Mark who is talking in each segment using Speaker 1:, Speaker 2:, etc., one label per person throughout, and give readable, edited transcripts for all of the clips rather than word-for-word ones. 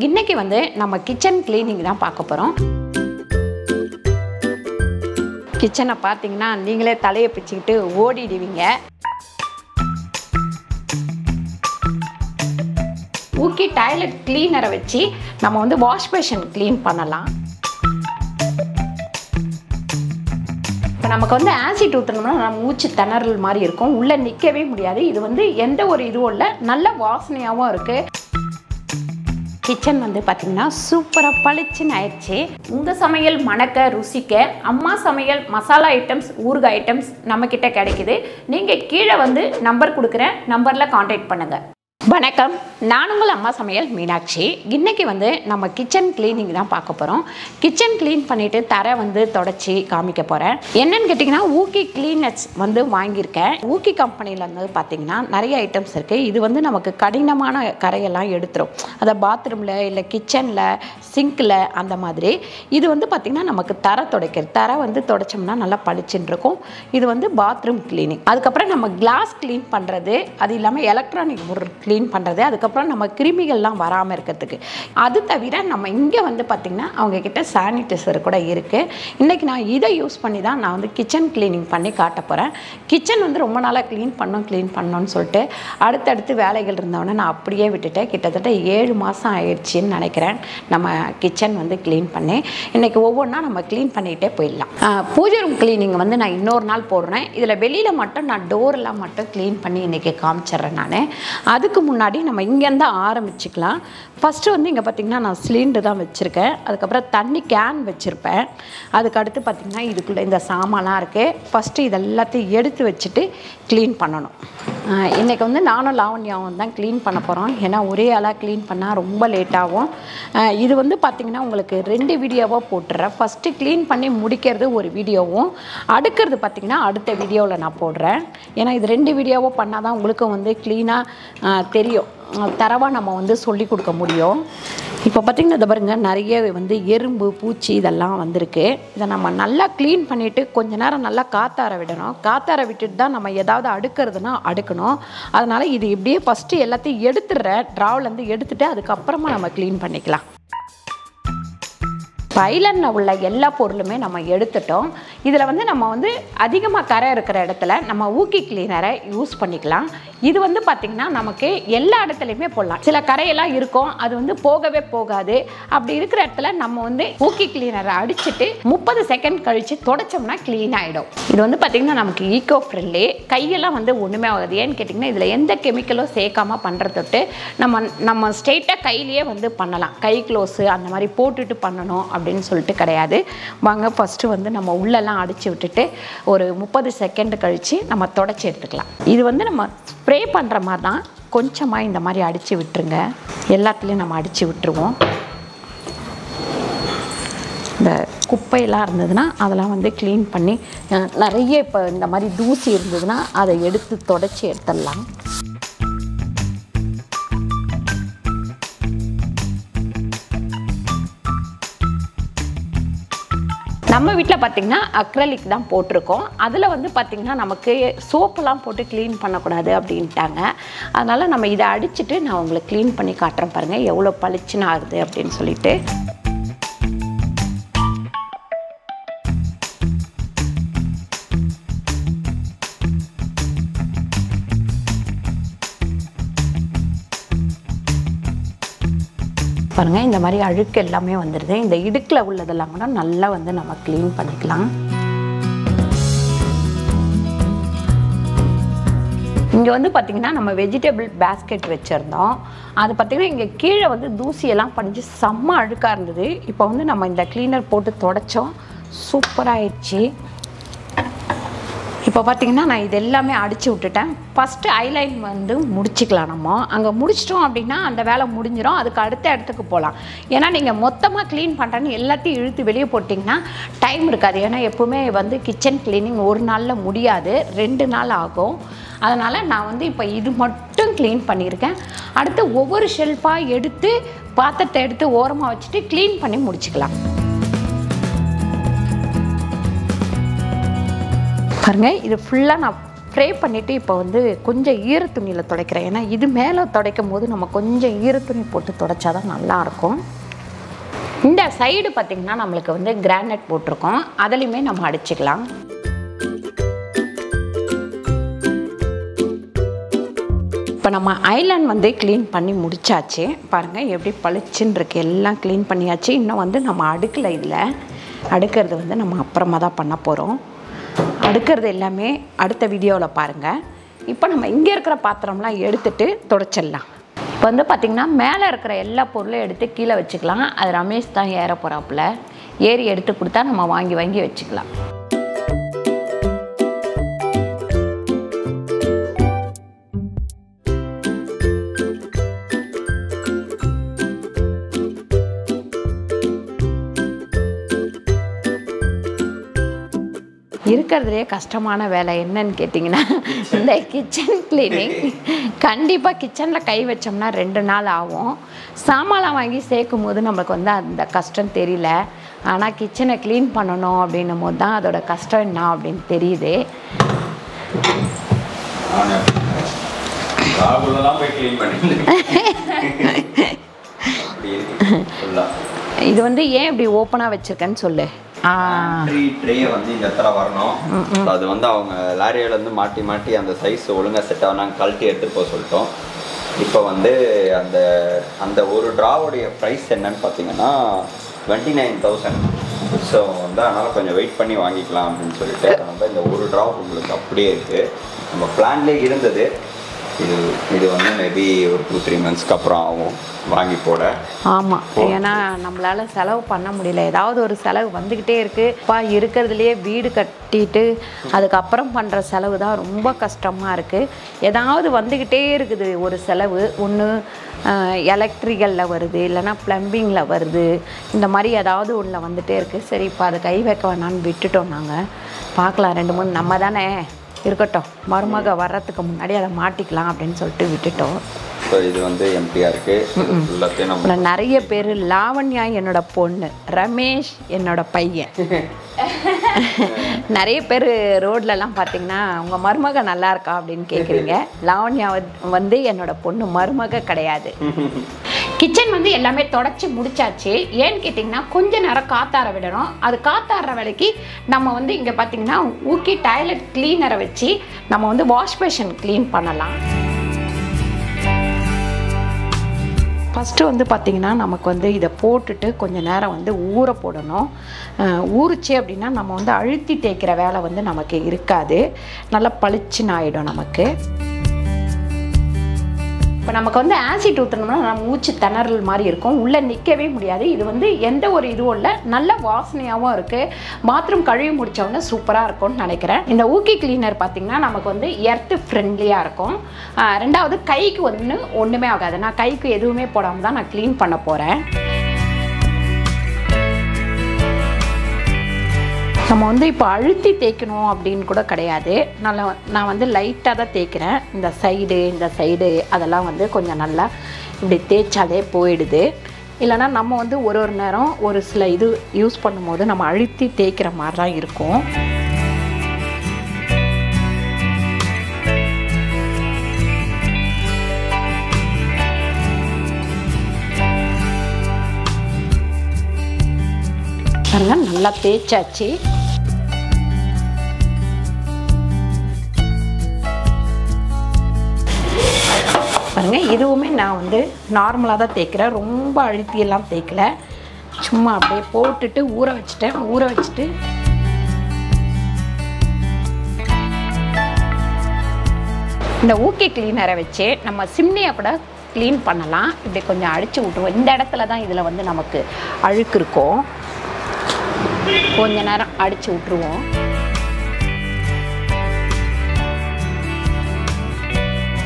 Speaker 1: இன்னைக்கு வந்து நம்ம கிச்சன் கிளீனிங் தான் பார்க்க போகிறோம். கிச்சனை பார்த்தீங்கன்னா நீங்களே தலையை பிச்சுக்கிட்டு ஓடிடுவீங்க. ஊக்கி டாய்லெட் கிளீனரை வச்சு நம்ம வந்து வாஷ் பேஷன் க்ளீன் பண்ணலாம். இப்போ நமக்கு வந்து ஆசிட் ஊற்றணும்னா நம்ம மூச்சு திணறல் மாதிரி இருக்கும், உள்ளே நிற்கவே முடியாது. இது வந்து எந்த ஒரு இதுவும் இல்லை, நல்ல வாசனையாகவும் இருக்குது. கிச்சன் வந்து பார்த்திங்கன்னா சூப்பராக பளிச்சுன்னு ஆயிடுச்சு. உங்கள் சமையல் மணக்க ருசிக்க அம்மா சமையல் மசாலா ஐட்டம்ஸ், ஊறுகாய் ஐட்டம்ஸ் நம்மக்கிட்ட கிடைக்குது. நீங்கள் கீழே வந்து நம்பர் கொடுக்குறேன், நம்பரில் காண்டாக்ட் பண்ணுங்கள். வணக்கம், நான் உங்கள் அம்மா சமையல் மீனாட்சி. இன்றைக்கி வந்து நம்ம கிச்சன் கிளீனிங் தான் பார்க்க போகிறோம். கிச்சன் க்ளீன் பண்ணிவிட்டு தரை வந்து தொடச்சி காமிக்க போகிறேன். என்னென்னு கேட்டிங்கன்னா ஊக்கி கிளீனர்ஸ் வந்து வாங்கியிருக்கேன். ஊக்கி கம்பெனியில் வந்து பார்த்திங்கன்னா நிறைய ஐட்டம்ஸ் இருக்குது. இது வந்து நமக்கு கடினமான கரையெல்லாம் எடுத்துரும், அதை பாத்ரூமில் இல்லை கிச்சனில் சிங்கில் அந்த மாதிரி. இது வந்து பார்த்திங்கன்னா நமக்கு தரை துடைக்கிறது, தரை வந்து துடைச்சோம்னா நல்லா பளிச்சுன்னு இருக்கும். இது வந்து பாத்ரூம் கிளீனிங். அதுக்கப்புறம் நம்ம கிளாஸ் க்ளீன் பண்ணுறது, அது இல்லாமல் எலக்ட்ரானிக் பொருள் க்ளீன் பண்ணுறது, அதுக்கப்புறம் நம்ம கிருமிகள்லாம் வராமல் இருக்கிறதுக்கு. அது தவிர நம்ம இங்கே வந்து பார்த்திங்கன்னா அவங்கக்கிட்ட சானிடைசர் கூட இருக்குது. இன்றைக்கி நான் இதை யூஸ் பண்ணி தான் நான் வந்து கிச்சன் க்ளீனிங் பண்ணி காட்ட போகிறேன். கிச்சன் வந்து ரொம்ப நாளாக க்ளீன் பண்ணணும்னு சொல்லிட்டு அடுத்தடுத்து வேலைகள் இருந்தவொடனே நான் அப்படியே விட்டுட்டேன். கிட்டத்தட்ட 7 மாதம் ஆயிடுச்சின்னு நினைக்கிறேன் நம்ம கிச்சன் வந்து க்ளீன் பண்ணி. இன்றைக்கி ஒவ்வொன்றா நம்ம க்ளீன் பண்ணிகிட்டே போயிடலாம். பூஜை ரூம் க்ளீனிங் வந்து நான் இன்னொரு நாள் போடுறேன். இதில் வெளியில் மட்டும் நான் டோரெலாம் மட்டும் க்ளீன் பண்ணி இன்றைக்கி காமிச்சிட்றேன். நான் அதுக்கு முன்னாடி நம்ம இங்கேருந்து ஆரம்பிச்சுக்கலாம். ஃபஸ்ட்டு வந்து இங்கே பார்த்திங்கன்னா நான் சிலிண்டர் தான் வச்சுருக்கேன். அதுக்கப்புறம் தண்ணி கேன் வச்சுருப்பேன். அதுக்கடுத்து பார்த்திங்கன்னா இதுக்குள்ளே இந்த சாமான்லாம் இருக்குது. ஃபஸ்ட்டு இதெல்லாத்தையும் எடுத்து வச்சுட்டு க்ளீன் பண்ணணும். இன்றைக்கி வந்து நானும் லாவண்யாவும் தான் க்ளீன் பண்ண போகிறோம். ஏன்னா ஒரே ஆளாக க்ளீன் பண்ணால் ரொம்ப லேட்டாகும். இது வந்து பார்த்திங்கன்னா உங்களுக்கு 2 வீடியோவாக போட்டுறேன். ஃபஸ்ட்டு க்ளீன் பண்ணி முடிக்கிறது ஒரு வீடியோவும், அடுக்கிறது பார்த்திங்கன்னா அடுத்த வீடியோவில் நான் போடுறேன். ஏன்னா இது 2 வீடியோவாக பண்ணால் தான் உங்களுக்கு வந்து க்ளீனாக தெரியும், தரவாக நம்ம வந்து சொல்லி கொடுக்க முடியும். இப்போ பார்த்திங்கன்னா இதை பாருங்கள், நிறைய வந்து எறும்பு பூச்சி இதெல்லாம் வந்திருக்கு. இதை நம்ம நல்லா க்ளீன் பண்ணிவிட்டு கொஞ்ச நேரம் நல்லா காத்தார விடணும். காத்தார விட்டுட்டு தான் நம்ம ஏதாவது அடுக்கிறதுனா அடுக்கணும். அதனால் இது இப்படியே ஃபஸ்ட்டு எல்லாத்தையும் எடுத்துடுறேன், ட்ராவிலேருந்து எடுத்துகிட்டு அதுக்கப்புறமா நம்ம க்ளீன் பண்ணிக்கலாம். பைலனில் உள்ள எல்லா பொருளுமே நம்ம எடுத்துட்டோம். இதில் வந்து நம்ம வந்து அதிகமாக கரை இருக்கிற இடத்துல நம்ம ஊக்கி கிளீனரை யூஸ் பண்ணிக்கலாம். இது வந்து பார்த்திங்கன்னா நமக்கு எல்லா இடத்துலையுமே போடலாம். சில கரையெல்லாம் இருக்கும், அது வந்து போகவே போகாது. அப்படி இருக்கிற இடத்துல நம்ம வந்து ஊக்கி கிளீனரை அடிச்சுட்டு 30 செகண்ட் கழித்து தொடச்சோம்னா க்ளீன் ஆகிடும். இது வந்து பார்த்திங்கன்னா நமக்கு ஈக்கோ ஃப்ரெண்ட்லி. கையெல்லாம் வந்து ஒன்றுமே ஆகாது. ஏன்னு கேட்டிங்கன்னா இதில் எந்த கெமிக்கலும் சேர்க்காமல் பண்ணுறதொட்டு நம்ம ஸ்ட்ரெயிட்டாக கையிலேயே வந்து பண்ணலாம். கை க்ளோஸு அந்த மாதிரி போட்டுட்டு பண்ணணும் அப்படின்னு சொல்லிட்டு கிடையாது. வாங்க ஃபஸ்ட்டு வந்து நம்ம உள்ளெல்லாம் அடித்து விட்டுட்டு ஒரு 30 செகண்ட் கழித்து நம்ம தொடச்சி எடுத்துக்கலாம். இது வந்து நம்ம ஸ்ப்ரே பண்ணுற மாதிரி தான், கொஞ்சமாக இந்த மாதிரி அடித்து விட்டுருங்க. எல்லாத்துலேயும் நம்ம அடித்து விட்டுருவோம். இந்த குப்பையெல்லாம் இருந்ததுன்னா அதெல்லாம் வந்து க்ளீன் பண்ணி, நிறைய இப்போ இந்த மாதிரி தூசி இருந்ததுன்னா அதை எடுத்து தொடச்சி எடுத்துடலாம். நம்ம வீட்டில் பார்த்திங்கன்னா அக்ரலிக் தான் போட்டிருக்கோம். அதில் வந்து பார்த்திங்கன்னா நமக்கு சோப்பெல்லாம் போட்டு க்ளீன் பண்ணக்கூடாது அப்படின்ட்டாங்க. அதனால் நம்ம இதை அடிச்சுட்டு நான் உங்களுக்கு க்ளீன் பண்ணி காட்டுறேன். பாருங்கள் எவ்வளோ பளிச்சுன்னு ஆகுது அப்படின்னு சொல்லிட்டு. பாருங்கள் இந்த மாதிரி அழுக்கு எல்லாமே வந்துடுது. இந்த இடுக்கில் உள்ளதெல்லாம் கூட நல்லா வந்து நம்ம க்ளீன் பண்ணிக்கலாம். இங்கே வந்து பார்த்திங்கன்னா நம்ம வெஜிடபிள் பேஸ்கெட் வச்சுருந்தோம். அது பார்த்திங்கன்னா இங்கே கீழே வந்து தூசியெல்லாம் படிஞ்சு செம்ம அழுக்காக இருந்தது. இப்போ வந்து நம்ம இந்த க்ளீனர் போட்டு தொடச்சோம், சூப்பராகிடுச்சு. இப்போ பார்த்திங்கன்னா நான் இது எல்லாமே அடித்து விட்டுட்டேன். ஃபஸ்ட்டு ஐலைன் வந்து முடிச்சிக்கலாம். நம்ம அங்கே முடிச்சிட்டோம் அப்படின்னா அந்த வேலை முடிஞ்சிடும். அதுக்கு அடுத்த இடத்துக்கு போகலாம். ஏன்னா நீங்கள் மொத்தமாக க்ளீன் பண்ணுறேன்னு எல்லாத்தையும் இழுத்து வெளியே போட்டிங்கன்னா டைம் இருக்காது. ஏன்னா எப்போவுமே வந்து கிச்சன் க்ளீனிங் ஒரு நாளில் முடியாது, 2 நாள் ஆகும். அதனால் நான் வந்து இப்போ இது மட்டும் க்ளீன் பண்ணியிருக்கேன். அடுத்து ஒவ்வொரு ஷெல்ஃபாக எடுத்து பாத்திரத்தை எடுத்து ஓரமாக வச்சுட்டு க்ளீன் பண்ணி முடிச்சுக்கலாம். பாருங்கள் இது ஃபுல்லாக நான் ஸ்ப்ரே பண்ணிவிட்டு இப்போ வந்து கொஞ்சம் ஈரத்துணியில் துடைக்கிறேன். ஏன்னா இது மேலே துடைக்கும் போது நம்ம கொஞ்சம் ஈரத்துணி போட்டு துடைச்சா தான் நல்லாயிருக்கும். இந்த சைடு பார்த்திங்கன்னா நம்மளுக்கு வந்து கிரானைட் போட்டிருக்கோம், அதுலேயுமே நம்ம அடிச்சுக்கலாம். இப்போ நம்ம ஐலாண்ட் வந்து க்ளீன் பண்ணி முடிச்சாச்சு. பாருங்கள் எப்படி பளிச்சுன்னு இருக்குது, எல்லாம் க்ளீன் பண்ணியாச்சு. இன்னும் வந்து நம்ம அடுக்கலை, இதில் அடுக்கிறது வந்து நம்ம அப்புறமா தான் பண்ண போகிறோம். அடுக்கிறது எல்லாமே அடுத்த வீடியோவில் பாருங்கள். இப்போ நம்ம இங்கே இருக்கிற பாத்திரம்லாம் எடுத்துகிட்டு துடைச்சிடலாம். இப்போ வந்து பார்த்திங்கன்னா மேலே இருக்கிற எல்லா பொருளும் எடுத்து கீழே வச்சுக்கலாம். அது ரமேஷ் தான் ஏற போகிறாப்புல, ஏறி எடுத்து கொடுத்தா நம்ம வாங்கி வாங்கி வச்சுக்கலாம். இருக்கிறதுலே கஷ்டமான வேலை என்னன்னு கேட்டிங்கன்னா இந்த கிச்சன் கிளீனிங். கண்டிப்பாக கிச்சனில் கை வச்சோம்னா 2 நாள் ஆகும். சாமான்லாம் வாங்கி சேர்க்கும் போது நம்மளுக்கு வந்து அந்த கஷ்டம் தெரியல. ஆனால் கிச்சனை க்ளீன் பண்ணணும் அப்படின்னும் போது தான் அதோட கஷ்டம் என்ன அப்படின்னு தெரியுது. இது வந்து ஏன் இப்படி ஓப்பனாக வச்சுருக்கேன்னு சொல்லு.
Speaker 2: ட்ரேயை வந்து இந்த இடத்துல வரணும். அது வந்து அவங்க லாரியில வந்து மாட்டி மாட்டி அந்த சைஸ் ஒழுங்காக செட் ஆகும். நாங்கள் கழட்டி எடுத்துகிட்டு போக சொல்லிட்டோம். இப்போ வந்து அந்த அந்த ஒரு ட்ராவோடைய ப்ரைஸ் என்னன்னு பார்த்தீங்கன்னா 29,000. ஸோ வந்து அதனால் கொஞ்சம் வெயிட் பண்ணி வாங்கிக்கலாம் அப்படின்னு சொல்லிட்டு அதனால் இந்த ஒரு ட்ரா உங்களுக்கு அப்படியே இருக்குது. நம்ம பிளான்லேயே இருந்தது. இது வந்து மேபி ஒரு 2-3 மந்த்ஸ்க்கு அப்புறம் ஆகும் வாங்கி போட.
Speaker 1: ஆமாம், ஏன்னா நம்மளால் செலவு பண்ண முடியல. ஏதாவது ஒரு செலவு வந்துக்கிட்டே இருக்குது. இருக்கிறதுலையே வீடு கட்டிட்டு அதுக்கப்புறம் பண்ணுற செலவு தான் ரொம்ப கஷ்டமாக இருக்குது. ஏதாவது வந்துக்கிட்டே இருக்குது ஒரு செலவு. ஒன்று எலக்ட்ரிக்கலில் வருது, இல்லைனா ப்ளம்பிங்கில் வருது. இந்த மாதிரி ஏதாவது ஒன்றில் வந்துகிட்டே இருக்குது. சரி, இப்போ அதை கை வைக்க வேணான்னு விட்டுட்டோம். நாங்கள் பார்க்கலாம், 2-3 நம்ம தானே இருக்கட்டும், மருமக வர்றதுக்கு முன்னாடி அதை மாட்டிக்கலாம் அப்படின்னு சொல்லிட்டு விட்டுட்டோம்.
Speaker 2: ஸோ இது வந்து எம்டியாக இருக்குது. நம்ம
Speaker 1: நிறைய பேர் லாவண்யா என்னோட பொண்ணு, ரமேஷ் என்னோட பையன். நிறைய பேர் ரோட்லலாம் பார்த்தீங்கன்னா உங்கள் மருமக நல்லா இருக்கா அப்படின்னு கேட்குறீங்க. லாவண்யா வந்து என்னோட பொண்ணு, மருமக கிடையாது. கிச்சன் வந்து எல்லாமே தொடச்சி முடிச்சாச்சு. ஏன்னு கேட்டிங்கன்னா கொஞ்ச நேரம் காத்தார விடணும். அது காத்தாடுற வேலைக்கு நம்ம வந்து இங்கே பார்த்திங்கன்னா ஊக்கி டாய்லெட் கிளீனரை வச்சு நம்ம வந்து வாஷ் பேஷன் க்ளீன் பண்ணலாம். ஃபஸ்ட்டு வந்து பார்த்திங்கன்னா நமக்கு வந்து இதை போட்டுட்டு கொஞ்சம் நேரம் வந்து ஊற போடணும். ஊறிச்சு அப்படின்னா நம்ம வந்து அழுத்தி தேய்க்கிற வேலை வந்து நமக்கு இருக்காது, நல்லா பளிச்சுன்னு ஆகிடும் நமக்கு. இப்போ நமக்கு வந்து ஆசிட் ஊற்றணும்னா நம்ம மூச்சு திணறல் மாதிரி இருக்கும், உள்ளே நிற்கவே முடியாது. இது வந்து எந்த ஒரு இதுவும் இல்லை, நல்ல வாசனையாகவும் இருக்குது. பாத்ரூம் கழுவி முடித்தவொடனே சூப்பராக இருக்கும்னு நினைக்கிறேன். இந்த ஊக்கி கிளீனர் பார்த்திங்கன்னா நமக்கு வந்து எர்த்து ஃப்ரெண்ட்லியாக இருக்கும். ரெண்டாவது கைக்கு வந்து ஒன்றுமே ஆகாது. நான் கைக்கு எதுவுமே போடாமல் தான் நான் க்ளீன் பண்ண போகிறேன். நம்ம வந்து இப்போ அழுத்தி தேய்க்கணும் அப்படின்னு கூட கிடையாது. நான் வந்து லைட்டாக தான் தேய்க்கிறேன். இந்த சைடு அதெல்லாம் வந்து கொஞ்சம் நல்லா இப்படி தேய்ச்சாலே போயிடுது. இல்லைனா நம்ம வந்து ஒரு நேரம் ஒரு சில இது யூஸ் பண்ணும்போது நம்ம அழுத்தி தேய்க்கிற மாதிரி தான் இருக்கும். பாருங்க, நல்லா தேய்ச்சாச்சு. பாருங்க, இதுவுமே நான் வந்து நார்மலாக தான் தேய்க்கிறேன், ரொம்ப அழுத்தியெல்லாம் தேய்க்கல. சும்மா அப்படியே போட்டுட்டு ஊற வச்சுட்டேன். ஊற வச்சுட்டு இந்த ஊக்கி கிளீனரை வச்சு நம்ம சிம்னியை கூட க்ளீன் பண்ணலாம். இப்படி கொஞ்சம் அடித்து விட்டுருவோம். இந்த இடத்துல தான் இதில் வந்து நமக்கு அழுக்கு இருக்கும். கொஞ்ச நேரம் அடித்து விட்டுருவோம்.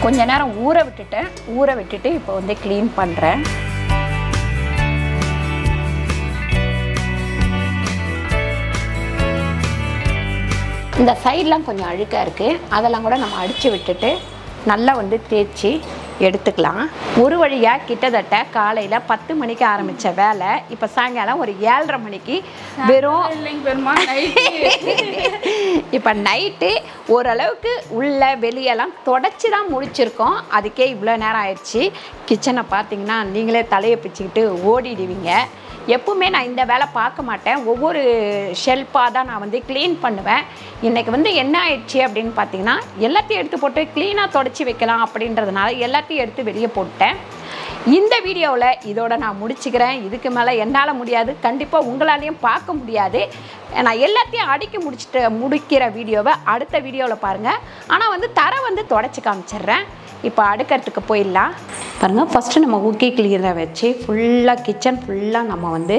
Speaker 1: கொஞ்ச நேரம் ஊற விட்டுட்டு இப்போ வந்து க்ளீன் பண்ணுறேன். இந்த சைட்லாம் கொஞ்சம் அழுக்காக இருக்குது, அதெல்லாம் கூட நம்ம அடித்து விட்டுட்டு நல்லா வந்து தேய்ச்சி எடுத்துக்கலாம். ஒரு வழியாக கிட்டத்தட்ட காலையில் 10 மணிக்கு ஆரம்பித்த வேலை இப்போ சாயங்காலம் ஒரு 7:30 மணிக்கு வெறும் இப்போ நைட்டு ஓரளவுக்கு உள்ள வெளியெல்லாம் தொடச்சி தான் முடிச்சிருக்கோம். அதுக்கே இவ்வளோ நேரம் ஆயிடுச்சு. கிச்சனை பார்த்தீங்கன்னா நீங்களே தலையை பிச்சுக்கிட்டு ஓடிடுவீங்க. எப்பவுமே நான் இந்த வேலை பார்க்க மாட்டேன். ஒவ்வொரு ஷெல்ஃபாக தான் நான் வந்து க்ளீன் பண்ணுவேன். இன்றைக்கி வந்து என்ன ஆயிடுச்சு அப்படின்னு பார்த்தீங்கன்னா எல்லாத்தையும் எடுத்து போட்டு க்ளீனாக தொடச்சி வைக்கலாம் அப்படின்றதுனால எல்லாத்தையும் எடுத்து வெளியே போட்டேன். இந்த வீடியோவில் இதோட நான் முடிச்சுக்கிறேன். இதுக்கு மேலே என்னால் முடியாது, கண்டிப்பாக உங்களாலையும் பார்க்க முடியாது. நான் எல்லாத்தையும் அடுக்கி முடிக்கிற வீடியோவை அடுத்த வீடியோவில் பாருங்கள். ஆனால் வந்து தரை வந்து தொடச்சி காமிச்சிட்றேன். இப்போ அடுக்கிறதுக்கு போயிடலாம். பாருங்கள், ஃபஸ்ட்டு நம்ம ஊக்கி கிளீனரை வச்சு ஃபுல்லாக கிச்சன் ஃபுல்லாக நம்ம வந்து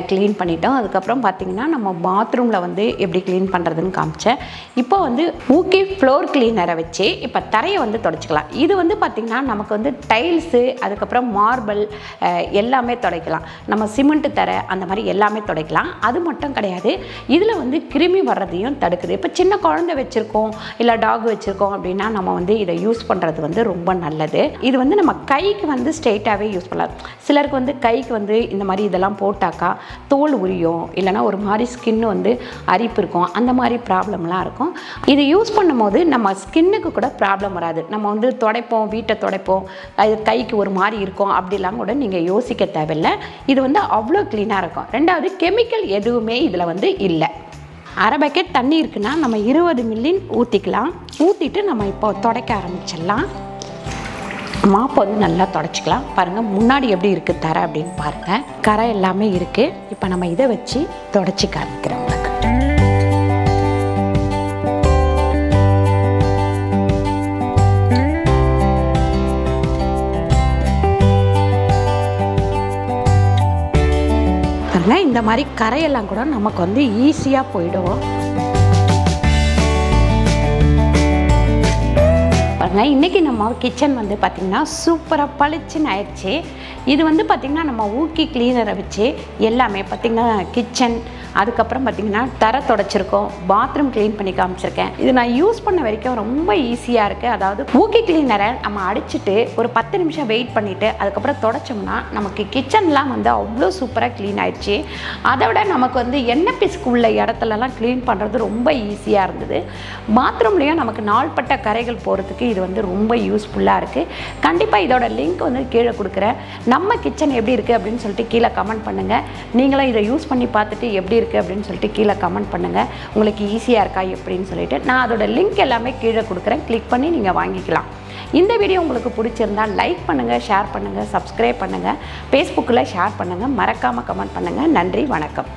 Speaker 1: க்ளீன் பண்ணிட்டோம். அதுக்கப்புறம் பார்த்திங்கன்னா நம்ம பாத்ரூமில் வந்து எப்படி க்ளீன் பண்ணுறதுன்னு காமிச்சேன். இப்போ வந்து ஊக்கி ஃப்ளோர் கிளீனரை வச்சு இப்போ தரையை வந்து தொடச்சிக்கலாம். இது வந்து பார்த்திங்கன்னா நமக்கு வந்து டைல்ஸு, அதுக்கப்புறம் மார்பிள் எல்லாமே துடைக்கலாம். நம்ம சிமெண்ட்டு தரை அந்த மாதிரி எல்லாமே துடைக்கலாம். அது மட்டும் கிடையாது, இதில் வந்து கிருமி வர்றதையும் தடுக்குது. இப்போ சின்ன குழந்தை வச்சுருக்கோம், இல்லை டாக் வச்சுருக்கோம் அப்படின்னா நம்ம வந்து இதை யூஸ் பண்ணுறது வந்து ரொம்ப நல்லது. இது வந்து நம்ம கைக்கு வந்து ஸ்ட்ரெயிட்டாகவே யூஸ் பண்ணலாம். சிலருக்கு வந்து கைக்கு வந்து இந்த மாதிரி இதெல்லாம் போட்டாக்கா தோல் உரியும், இல்லைனா ஒரு மாதிரி ஸ்கின்னு வந்து அரிப்பு இருக்கும், அந்த மாதிரி ப்ராப்ளம்லாம் இருக்கும். இது யூஸ் பண்ணும்போது நம்ம ஸ்கின்னுக்கு கூட ப்ராப்ளம் வராது. நம்ம வந்து துடைப்போம், வீட்டை துடைப்போம், அது கைக்கு ஒரு மாதிரி இருக்கும் அப்படிலாம் கூட நீங்கள் யோசிக்க தேவையில்லை. இது வந்து அவ்வளோ க்ளீனாக இருக்கும். ரெண்டாவது, கெமிக்கல் எதுவுமே இதில் வந்து இல்லை. அரை பக்கெட் தண்ணி இருக்குன்னா நம்ம 20 மில்லி ஊற்றிக்கலாம். ஊற்றிட்டு நம்ம இப்போ துடைக்க ஆரம்பிச்சிடலாம். மாப்பை வந்து நல்லா தொடச்சிக்கலாம். பாருங்கள் முன்னாடி எப்படி இருக்குது தரை அப்படின்னு பாருங்கள். கரை எல்லாமே இருக்குது. இப்போ நம்ம இதை வச்சு தொடச்சி காமிக்கிறோம். பாருங்கள், இந்த மாதிரி கரையெல்லாம் கூட நமக்கு வந்து ஈஸியாக போயிடும். பாருங்கள், இன்றைக்கி நம்ம கிச்சன் வந்து பார்த்திங்கன்னா சூப்பராக பளிச்சுன்னு ஆயிடுச்சு. இது வந்து பார்த்திங்கன்னா நம்ம ஊக்கி கிளீனரை வச்சு எல்லாமே பார்த்திங்கன்னா கிச்சன், அதுக்கப்புறம் பார்த்திங்கன்னா தரை தொடச்சிருக்கோம், பாத்ரூம் க்ளீன் பண்ணி காமிச்சிருக்கேன். இது நான் யூஸ் பண்ண வரைக்கும் ரொம்ப ஈஸியாக இருக்குது. அதாவது ஊக்கி கிளீனரை நம்ம அடிச்சுட்டு ஒரு 10 நிமிஷம் வெயிட் பண்ணிவிட்டு அதுக்கப்புறம் தொடச்சோம்னா நமக்கு கிச்சன்லாம் வந்து அவ்வளோ சூப்பராக க்ளீன் ஆயிடுச்சு. அதை விட நமக்கு வந்து எண்ணெய் பிசுக்கு உள்ள இடத்துலலாம் க்ளீன் பண்ணுறது ரொம்ப ஈஸியாக இருந்தது. பாத்ரூம்லேயும் நமக்கு நாள்பட்ட கரைகள் போகிறதுக்கு இது வந்து ரொம்ப யூஸ்ஃபுல்லாக இருக்குது. கண்டிப்பாக இதோட லிங்க் வந்து கீழே கொடுக்குறேன். நம்ம கிச்சன் எப்படி இருக்குது அப்படின்னு சொல்லிட்டு கீழே கமெண்ட் பண்ணுங்கள். நீங்களும் இதை யூஸ் பண்ணி பார்த்துட்டு எப்படி இருக்குது அப்படின்னு சொல்லிட்டு கீழே கமெண்ட் பண்ணுங்கள். உங்களுக்கு ஈஸியாக இருக்கா எப்படின்னு சொல்லிட்டு நான் அதோட லிங்க் எல்லாமே கீழே கொடுக்குறேன். கிளிக் பண்ணி நீங்கள் வாங்கிக்கலாம். இந்த வீடியோ உங்களுக்கு பிடிச்சிருந்தால் லைக் பண்ணுங்கள், ஷேர் பண்ணுங்கள், சப்ஸ்கிரைப் பண்ணுங்கள், ஃபேஸ்புக்கில் ஷேர் பண்ணுங்கள், மறக்காமல் கமெண்ட் பண்ணுங்கள். நன்றி, வணக்கம்.